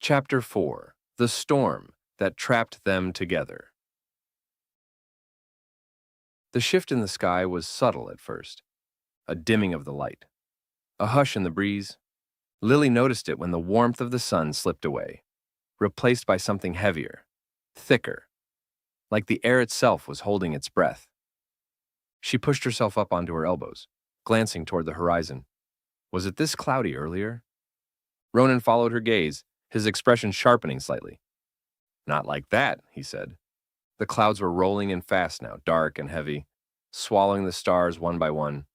Chapter 4: The Storm That Trapped Them Together. The shift in the sky was subtle at first, a dimming of the light, a hush in the breeze. Lily noticed it when the warmth of the sun slipped away, replaced by something heavier, thicker, like the air itself was holding its breath. She pushed herself up onto her elbows, glancing toward the horizon. Was it this cloudy earlier? Ronan followed her gaze, his expression sharpening slightly. "Not like that," he said. The clouds were rolling in fast now, dark and heavy, swallowing the stars one by one.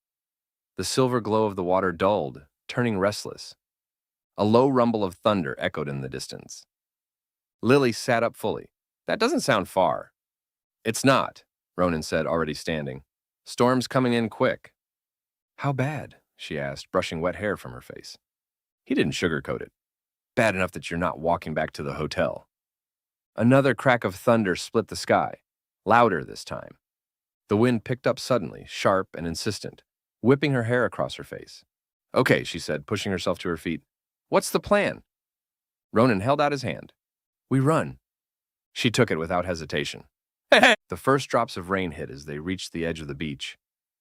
The silver glow of the water dulled, turning restless. A low rumble of thunder echoed in the distance. Lily sat up fully. "That doesn't sound far." "It's not," Ronan said, already standing. "Storm's coming in quick." "How bad?" she asked, brushing wet hair from her face. He didn't sugarcoat it. "Bad enough that you're not walking back to the hotel." Another crack of thunder split the sky, louder this time. The wind picked up suddenly, sharp and insistent, whipping her hair across her face. "Okay," she said, pushing herself to her feet. "What's the plan?" Ronan held out his hand. "We run." She took it without hesitation. The first drops of rain hit as they reached the edge of the beach,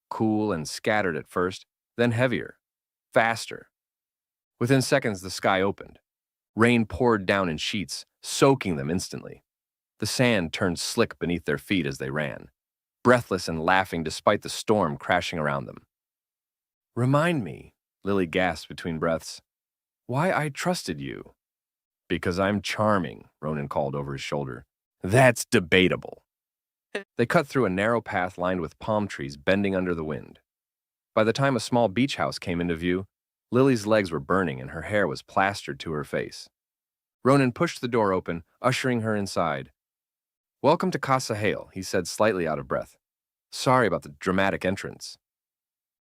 cool and scattered at first, then heavier, faster. Within seconds, the sky opened. Rain poured down in sheets, soaking them instantly. The sand turned slick beneath their feet as they ran, breathless and laughing despite the storm crashing around them. "Remind me," Lily gasped between breaths, "why I trusted you." "Because I'm charming," Ronan called over his shoulder. "That's debatable." They cut through a narrow path lined with palm trees bending under the wind. By the time a small beach house came into view, Lily's legs were burning and her hair was plastered to her face. Ronan pushed the door open, ushering her inside. "Welcome to Casa Hale," he said, slightly out of breath. "Sorry about the dramatic entrance."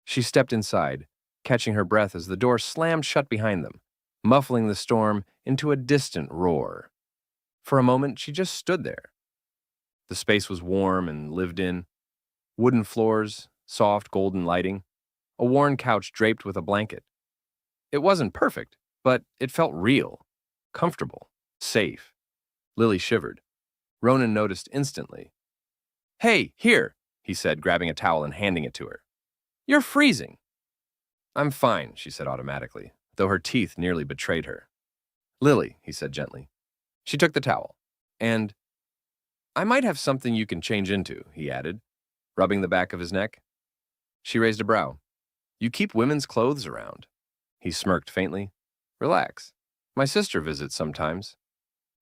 She stepped inside, catching her breath as the door slammed shut behind them, muffling the storm into a distant roar. For a moment, she just stood there. The space was warm and lived in. Wooden floors, soft golden lighting, a worn couch draped with a blanket. It wasn't perfect, but it felt real, comfortable, safe. Lily shivered. Ronan noticed instantly. "Hey, here," he said, grabbing a towel and handing it to her. "You're freezing." "I'm fine," she said automatically, though her teeth nearly betrayed her. "Lily," he said gently. She took the towel. "And I might have something you can change into," he added, rubbing the back of his neck. She raised a brow. "You keep women's clothes around." He smirked faintly. "Relax. My sister visits sometimes."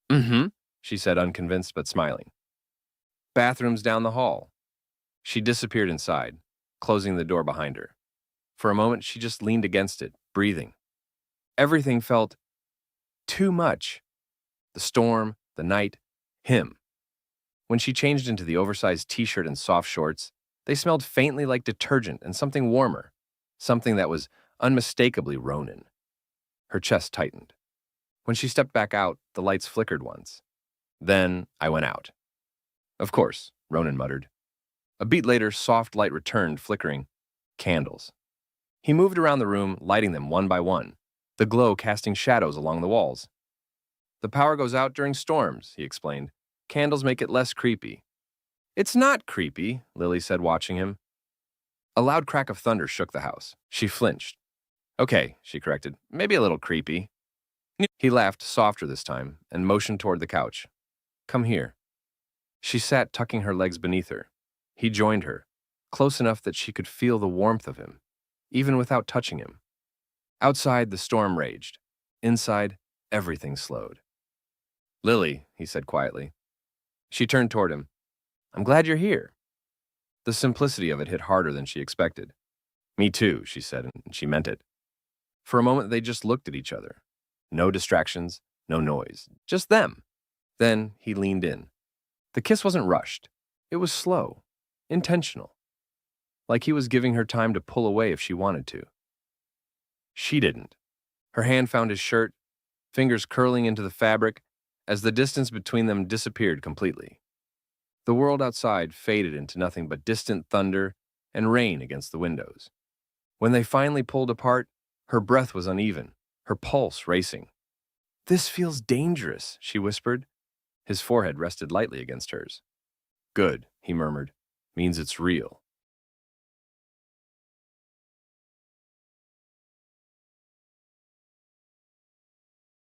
"Mm-hmm," she said, unconvinced but smiling. "Bathroom's down the hall." She disappeared inside, closing the door behind her. For a moment, she just leaned against it, breathing. Everything felt too much. The storm, the night, him. When she changed into the oversized t-shirt and soft shorts, they smelled faintly like detergent and something warmer, something that was unmistakably Ronan. Her chest tightened. When she stepped back out, the lights flickered once. Then I went out. "Of course," Ronan muttered. A beat later, soft light returned, flickering. Candles. He moved around the room, lighting them one by one, the glow casting shadows along the walls. "The power goes out during storms," he explained. "Candles make it less creepy." "It's not creepy," Lily said, watching him. A loud crack of thunder shook the house. She flinched. "Okay," she corrected. "Maybe a little creepy." He laughed, softer this time, and motioned toward the couch. "Come here." She sat, tucking her legs beneath her. He joined her, close enough that she could feel the warmth of him, even without touching him. Outside, the storm raged. Inside, everything slowed. "Lily," he said quietly. She turned toward him. "I'm glad you're here." The simplicity of it hit harder than she expected. "Me too," she said, and she meant it. For a moment, they just looked at each other. No distractions, no noise, just them. Then he leaned in. The kiss wasn't rushed. It was slow, intentional. Like he was giving her time to pull away if she wanted to. She didn't. Her hand found his shirt, fingers curling into the fabric, as the distance between them disappeared completely. The world outside faded into nothing but distant thunder and rain against the windows. When they finally pulled apart, her breath was uneven, her pulse racing. This feels dangerous, she whispered. His forehead rested lightly against hers. Good, he murmured. Means it's real.